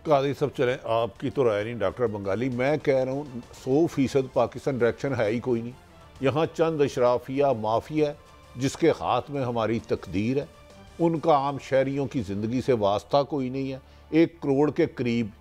कादी सब चले, आपकी तो राय नहीं डॉक्टर बंगाली, मैं कह रहा हूँ 100% पाकिस्तान डायरेक्शन है ही कोई नहीं। यहाँ चंद अशराफिया माफिया है जिसके हाथ में हमारी तकदीर है, उनका आम शहरियों की ज़िंदगी से वास्ता कोई नहीं है। 1 करोड़ के करीब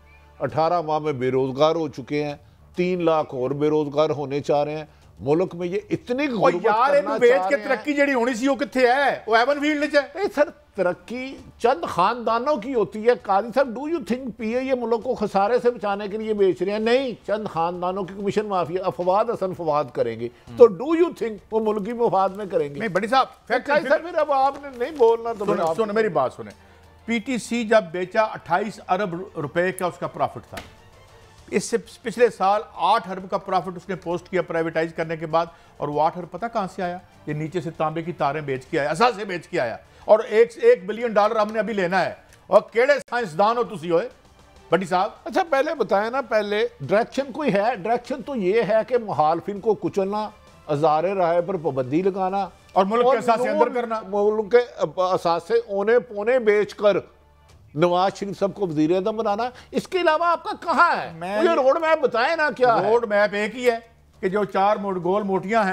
18 माह में बेरोज़गार हो चुके हैं, 3 लाख और बेरोज़गार होने चाह रहे हैं। मुल्क में ये इतनी तरक्की जड़ी होनी सी किथे है, वो एवन फील्ड है। सर तरक्की चंद खानदानों की होती है। कादी साहब, डू यू थिंक पीए मुल्क को खसारे से बचाने के लिए बेच रहे हैं? नहीं, चंद खानदानों की कमीशन माफिया अफवाद हसन फवाद करेंगे, तो डू यू थिंक वो मुल्क की मफाद में करेंगे? नहीं बड़ी साहब, फिर अब आपने नहीं बोलना तो सुन मेरी बात सुने। पीटीसी जब बेचा 28 अरब रुपए का उसका प्रॉफिट था। इससे पिछले साल 8 अरब का प्रॉफिट उसने पोस्ट किया प्राइवेटाइज करने के बाद, और वो 8 अरब पता कहां से आया? ये नीचे से तांबे की तारें बेच के आया, असा से बेच के आया। और $1 बिलियन हमने अभी लेना है। और केड़े साइंसदान हो तुसी होए बड़ी साहब? अच्छा पहले बताया ना, पहले डायरेक्शन कोई है? डायरेक्शन तो ये है कि मुखालफिन को कुचलना, अज़ारे राय पर पाबंदी लगाना और मुल्क के असासे अंदर करना, मुल्क के असासे ओने पोने बेचकर नवाज शरीफ सबको वजीर आज़म बनाना। इसके अलावा आपका कहाँ है? मुझे रोड मैप बताए ना। क्या रोड मैप एक ही है कि जो 4 गोल बोटियां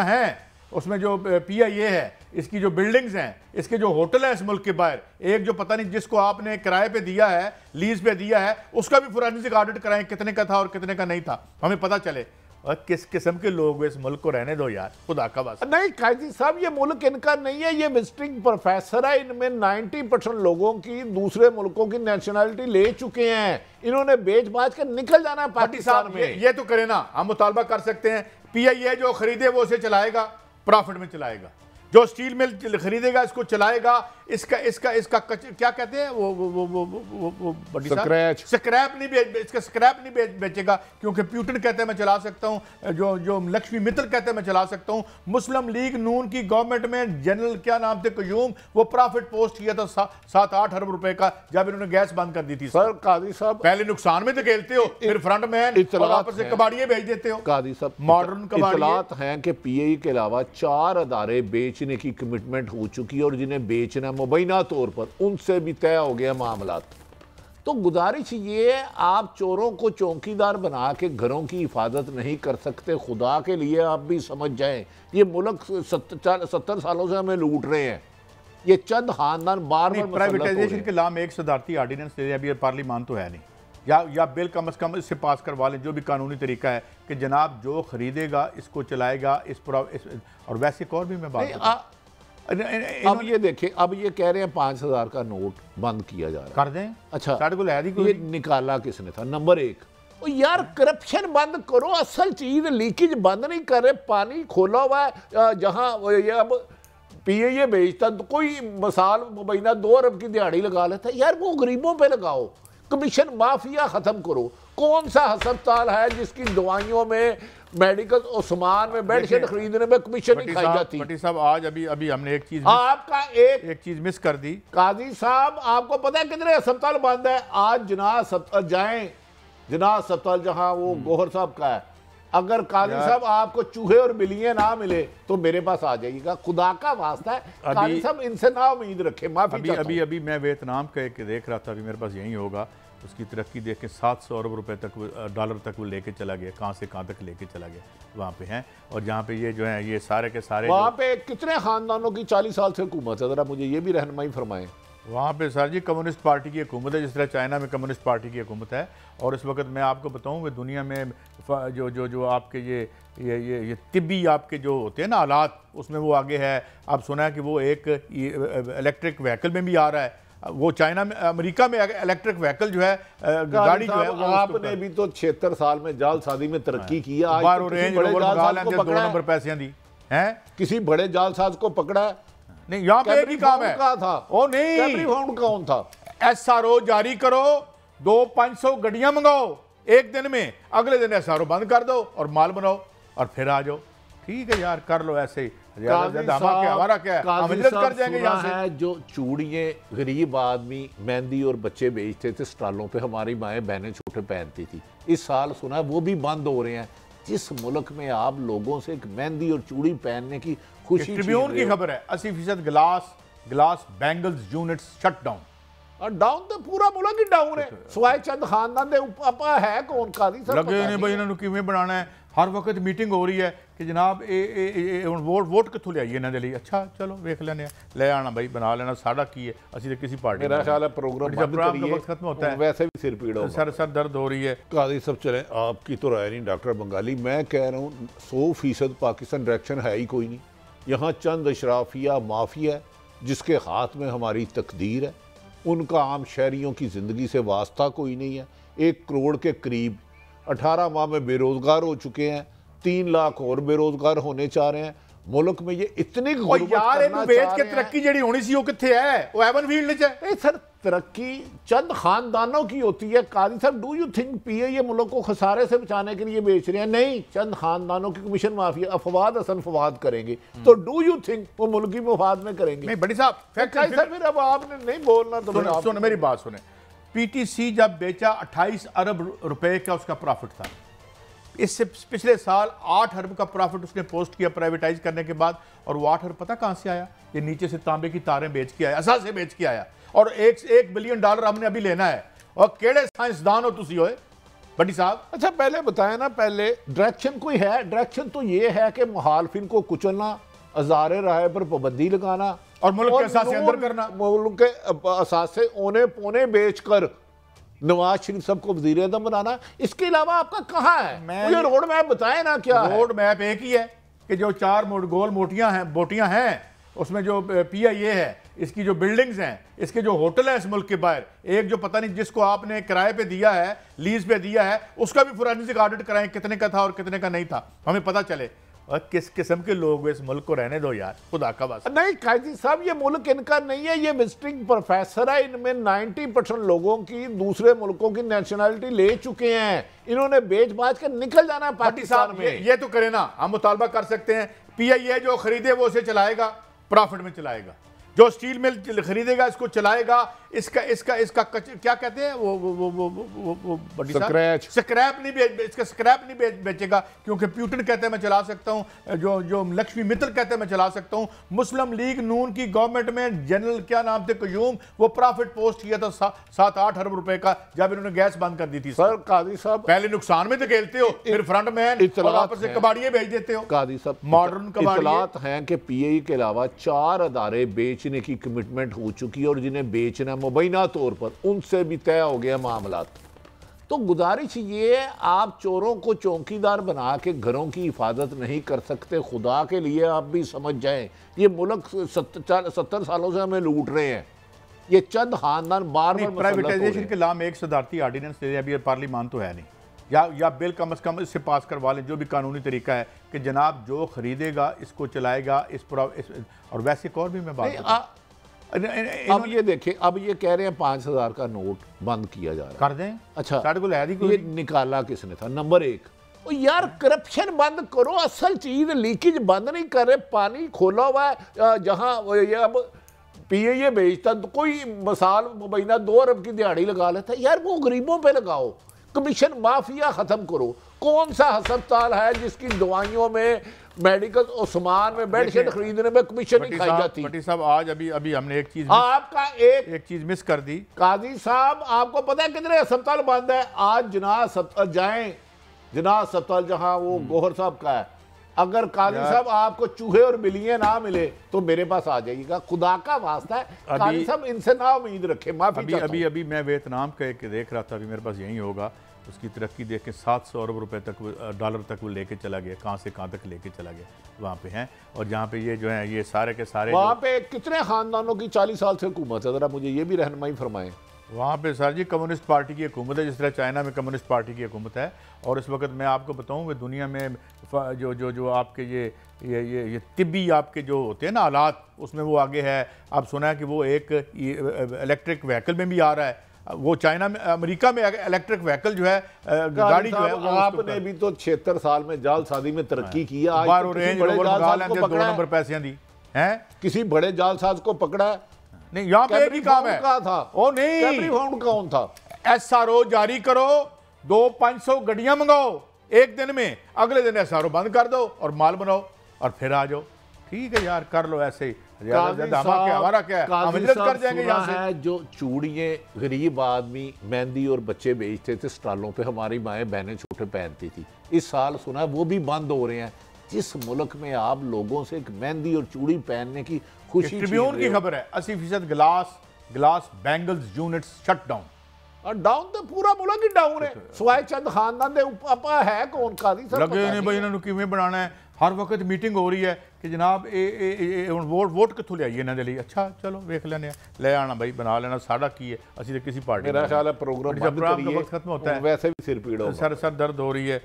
हैं, उसमें जो PIA है, इसकी जो बिल्डिंग्स हैं, इसके जो होटल है इस मुल्क के बाहर, एक जो पता नहीं जिसको आपने किराए पे दिया है, लीज पे दिया है, उसका भी फोरेंसिक ऑडिट कराएं कितने का था और कितने का नहीं था, हमें पता चले। और किस किस्म के लोग इस मुल्क को रहने दो यार, खुदा का वास्ता। नहीं काजी साहब, ये मुल्क इनका नहीं है, ये विजिटिंग प्रोफेसर है। इनमें 90% लोगों की दूसरे मुल्कों की नेशनैलिटी ले चुके हैं। इन्होंने बेच बाज कर निकल जाना है पाकिस्तान में। ये तो करे ना, हम मुतालबा कर सकते हैं PIA जो खरीदे वो उसे चलाएगा, प्रॉफिट में चलाएगा। जो स्टील मिल खरीदेगा इसको चलाएगा। इसका क्या कहते हैं वो स्क्रैप नहीं बेचेगा, क्योंकि प्यूटन कहते हैं मैं चला सकता हूं, जो लक्ष्मी मित्तल कहते हैं मैं चला सकता हूं। मुस्लिम लीग नून की गवर्नमेंट में जनरल क्या नाम थे, कयूम, वो प्रॉफिट पोस्ट किया था 7-8 अरब रुपए का, जब इन्होंने गैस बंद कर दी थी। सर कादी साहब, पहले नुकसान में धकेलते हो, फिर फ्रंट मैन और वापस से कबाड़िए भेज देते हो। कादी साहब, मॉडर्न इतलात हैं कि PAE के अलावा 4 अदारे बेचने की कमिटमेंट हो चुकी है, और जिन्हें बेचना मुबैना तौर पर उनसे भी तय हो गया मामला। तो गुजारिश ये है, आप चोरों को चौकीदार बना के घरों की हिफाजत नहीं कर सकते। खुदा के लिए आप भी समझ जाएं, ये मुल्क 70 सालों से हमें लूट रहे हैं। ये चंद खानदान बार बार प्राइवेटाइजेशन के नाम एक सदारती ऑर्डिनेंस ले रहे, अभी पार्लियामान तो है नहीं, या बिल कम से कम इससे पास करवा लें, जो भी कानूनी तरीका है कि जनाब जो खरीदेगा इसको चलाएगा। और वैसे एक और भी मैं बात अब ये देखें, अब ये कह रहे हैं 5000 का नोट बंद किया जा रहा है, कर दें। अच्छा साढ़े को ये निकाला किसने था? नंबर 1, यार करप्शन बंद करो। असल चीज लीकेज बंद नहीं कर रहे, पानी खोला हुआ है। जहां अब PAE बेचता तो कोई मिसाल मुबैना 2 अरब की दिहाड़ी लगा लेता, यार वो गरीबों पे लगाओ। कमीशन माफिया खत्म करो। कौन सा अस्पताल है जिसकी दवाइयों में, मेडिकल और सामान में, बेडशीट खरीदने में कमीशन नहीं खाई जाती? भट्टी साहब, आज अभी हमने एक चीज एक चीज मिस कर दी। काजी साहब, आपको पता है कितने अस्पताल बंद है? आज जिनाह अस्पताल जाएं, जिनाह अस्पताल जहां वो गोहर साहब का है, अगर काजी साहब आपको चूहे और बिल्लियां ना मिले तो मेरे पास आ जाइएगा, खुदा का वास्ता है। काजी साहब इनसे ना उम्मीद रखे। माफी अभी मैं वियतनाम का एक देख रहा था, अभी मेरे पास यही होगा, उसकी तरक्की देख के 700 अरब रुपए तक डॉलर तक वो लेके चला गया। कहाँ से कहाँ तक लेके चला गया वहाँ पे हैं। और जहाँ पे ये जो है ये सारे के सारे वहाँ पे कितने खानदानों की 40 साल से हुकूमत है, जरा मुझे ये भी रहनुमाई फरमाएं। वहाँ पे सर जी कम्युनिस्ट पार्टी की हुकूमत है, जिस तरह चाइना में कम्युनिस्ट पार्टी की हुकूमत है। और इस वक्त मैं आपको बताऊँ कि दुनिया में जो आपके ये तिब्बी आपके जो होते हैं ना हालात, उसमें वो आगे है। आप सुना है कि वो एक इलेक्ट्रिक व्हीकल में भी आ रहा है। वो चाइना में, अमेरिका में इलेक्ट्रिक व्हीकल जो है, गाड़ी जो है, आपने भी तो 76 साल में जालसाजी में तरक्की की है। आज तो रेंज रोवर मंगा लेंगे 2 नंबर पैसे दी हैं। किसी बड़े जालसाज को पकड़ा है? नहीं, यहाँ पे एक ही काम है। था ओ नहीं, कैमरी फाउंड कौन था? SRO जारी करो, 200-500 गड्डियां मंगाओ एक दिन में, अगले दिन SRO बंद कर दो और माल बनाओ और फिर आ जाओ। ठीक है यार, कर लो ऐसे ही। हमारा क्या है, हम हिजरत कर जाएंगे यहाँ से। जो चूड़ियाँ गरीब आदमी मेहंदी और बच्चे बेचते थे स्टॉलों पे, हमारी माएँ बहनें छोटे पहनती थी, इस साल सुना वो भी बंद हो रहे हैं। जिस मुल्क में आप लोगों से एक मेहंदी और चूड़ी पहनने की खुशी, ट्रिब्यून की खबर है 80% glass bangles units shut down. Down तो पूरा मुल्क ही डाउन है, सवाए चंद खानदान दे आपा है कौन कादी सब लगे ने भाई इन्होंने किवें बनाना है। हर वक्त मीटिंग हो रही है कि जनाब वोट कितों लियाइए इन्होंने लिए। अच्छा चलो वेख लेने ले आना भाई बना लेना साड़ा की है असि तो किसी पार्टी मेरा ख्याल है प्रोग्राम वक्त खत्म होता है वैसे भी सिर पीड़ सर दर्द हो रही है। कादी सब चले आपकी तो राय नहीं डॉक्टर बंगाली, मैं कह रहा हूँ 100% पाकिस्तान डायरेक्शन है ही कोई नहीं। यहाँ चंद अशराफिया माफिया जिसके हाथ में हमारी तकदीर है, उनका आम शहरियों की ज़िंदगी से वास्ता कोई नहीं है। 1 करोड़ के करीब 18 माह में बेरोज़गार हो चुके हैं, 3 लाख और बेरोज़गार होने चाह रहे हैं। मुल्क में ये इतनी यार बेच के तरक्की जड़ी होनी सी वो कित्थे है, वो एवन फील्ड च है। सर तरक्की चंद खानदानों की होती है। कादी साहब डू यू थिंक पीए मुल्क को खसारे से बचाने के लिए बेच रहे हैं? नहीं, चंद खानदानों की कमीशन माफिया अफवाद हसन फवाद करेंगे तो डू यू थिंक वो मुल्क की मफाद में करेंगे? नहीं बड़ी साहब फिर अब आपने नहीं बोलना तो सुन मेरी बात सुने। पीटीसी जब बेचा 28 अरब रुपए का उसका प्रॉफिट था। इससे पिछले साल 8 अरब का प्रॉफिट उसने पोस्ट किया प्राइवेटाइज करने के बाद, और वो 8 अरब पता कहां से आया? ये नीचे से तांबे की तारें बेच के आया, असा से बेच के आया, और $1 बिलियन हमने अभी लेना है। और केड़े साइंसदान हो तुसी होए बड़ी साहब? अच्छा पहले बताया ना, पहले डायरेक्शन कोई है? डायरेक्शन तो ये है कि मुखालफिन को कुचलना, अज़ारे राय पर पाबंदी लगाना और मुल्क के असासे अंदर करना, मुल्क के असासे ओने पोने बेचकर नवाज शरीफ सबको वज़ीर आज़म बनाना। इसके अलावा आपका कहाँ है? मुझे रोड मैप बताए ना। क्या रोड मैप एक ही है कि जो 4 गोल बोटियां हैं उसमें जो PIA है, इसकी जो बिल्डिंग्स हैं, इसके जो होटल है इस मुल्क के बाहर, एक जो पता नहीं जिसको आपने किराए पे दिया है, लीज पे दिया है, उसका भी फोरेंसिक ऑडिट कराएं कितने का था और कितने का नहीं था, हमें पता चले। और किस किस्म के लोग इस मुल्क को रहने दो यार, खुदा का वास्ता। नहीं काजी साहब, ये मुल्क इनका नहीं है, ये विजिटिंग प्रोफेसर है। इनमें 90% लोगों की दूसरे मुल्कों की नेशनैलिटी ले चुके हैं। इन्होंने बेच बाज कर निकल जाना है पाकिस्तान में। ये तो करे ना, हम मुतालबा कर सकते हैं PIA जो खरीदे वो उसे चलाएगा, प्रॉफिट में चलाएगा। जो स्टील मिल खरीदेगा इसको चलाएगा, इसका क्या कहते हैं वो स्क्रैप नहीं बेचेगा, क्योंकि प्यूटन कहते हैं मैं चला सकता हूं, जो लक्ष्मी मित्तल कहते हैं मैं चला सकता हूं। मुस्लिम लीग नून की गवर्नमेंट में जनरल क्या नाम थे कयूम, वो प्रॉफिट पोस्ट किया था 7-8 अरब रुपए का जब इन्होंने गैस बंद कर दी थी। सर कादी साहब पहले नुकसान में धकेलते हो, फिर फ्रंट मैन और वापस से कबाड़िए भेज देते हो। कादी साहब मॉडर्न इतलात हैं कि PIA के अलावा 4 अदारे बेचने की कमिटमेंट हो चुकी है, और जिन्हें बेचना मुबैना तौर पर उनसे भी तय हो गया मामला। तो गुजारिश ये है, आप चोरों को चौकीदार बना के घरों की हिफाजत नहीं कर सकते। खुदा के लिए आप भी समझ जाएं, ये मुल्क 70 सालों से हमें लूट रहे हैं। ये चंद खानदान बार प्राइवेटाइजेशन के नाम एक सदारती ऑर्डिनेंस दे, अभी पार्लियामान तो है नहीं, या बिल कम अज़ कम इससे पास करवा लें, जो भी कानूनी तरीका है कि जनाब जो खरीदेगा इसको चलाएगा। और वैसे एक और भी मैं बात अब ये देखिए, अब ये कह रहे हैं 5000 का नोट बंद किया जा रहा है, कर दें। अच्छा ये निकाला किसने था? नंबर 1, यार करप्शन बंद करो, असल चीज लीकेज बंद नहीं कर रहे। पानी खोला हुआ है जहां अब PIA बेचता तो कोई मिसाल मुबैना 2 अरब की दिहाड़ी लगा लेता, यार वो गरीबों पे लगाओ। कमीशन माफिया खत्म करो। कौन सा अस्पताल है जिसकी दवाइयों में, मेडिकल और सामान में, बेडशीट खरीदने में कमीशन नहीं खाई जाती? भट्टी साहब आज अभी हमने एक चीज मिस कर दी। काजी साहब आपको पता है कितने अस्पताल बंद है आज? जिनाह अस्पताल जाएं, जिनाह अस्पताल जहां वो गोहर साहब का है, अगर काजी साहब आपको चूहे और बिल्लियां ना मिले तो मेरे पास आ जाइएगा, खुदा का वास्ता है। काजी साहब इनसे ना उम्मीद रखे। माफी अभी मैं वियतनाम का एक देख रहा था, अभी मेरे पास यही होगा, उसकी तरक्की देख के 700 अरब रुपए तक डॉलर तक वो लेके चला गया, कहाँ से कहाँ तक लेके चला गया वहाँ पे हैं। और जहाँ पे ये जो है ये सारे के सारे वहाँ पे कितने खानदानों की 40 साल से हुकूमत है, ज़रा मुझे ये भी रहनुमाई फरमाएं। वहाँ पे सर जी कम्युनिस्ट पार्टी की हुकूमत है, जिस तरह चाइना में कम्युनिस्ट पार्टी की हुकूमत है। और इस वक्त मैं आपको बताऊँ कि दुनिया में जो आपके ये तिब्बी आपके जो होते हैं ना हालात, उसमें वो आगे है। आप सुना है कि वो एक इलेक्ट्रिक व्हीकल में भी आ रहा है। वो चाइना में, अमेरिका में इलेक्ट्रिक व्हीकल जो है, गाड़ी जो है, आपने भी तो 76 साल में जालसाजी में तरक्की की है। नंबर पैसे दी हैं, किसी बड़े जालसाज को पकड़ा है? नहीं, यहाँ पे एक ही काम है। था ओ नहीं, कौन था? SRO जारी करो, 200-500 गड्डियां मंगाओ एक दिन में, अगले दिन SRO बंद कर दो और माल बनाओ और फिर आ जाओ। ठीक है यार, कर लो ऐसे ही। हमारा क्या है, हम हिजरत कर जाएंगे यहाँ से। है जो चूड़ियाँ गरीब आदमी मेहंदी और बच्चे बेचते थे स्टॉलों पे, हमारी माएँ बहनें छोटे पहनती थी, इस साल सुना है वो भी बंद हो रहे हैं। जिस मुल्क में आप लोगों से एक मेहंदी और चूड़ी पहनने की खुशी, ट्रिब्यून की खबर है 80% glass bangles units shut down. और डाउन तो पूरा मुल्क ही डाउन है, सवाए चंद खानदान दे उपा है कौन कादी सर लगे ने भाई इन्होंने किवें बनाना है। हर वक्त मीटिंग हो रही है कि जनाब वोट कितों लियाइए इन्हों के लिए। अच्छा चलो वेख लेने, ले आना भाई, बना लेना, साड़ा की है, असं तो किसी पार्टी मेरा ख्याल है प्रोग्राम का वक्त खत्म होता है, वैसे भी सिर पीड़ होगा, सर दर्द हो रही है।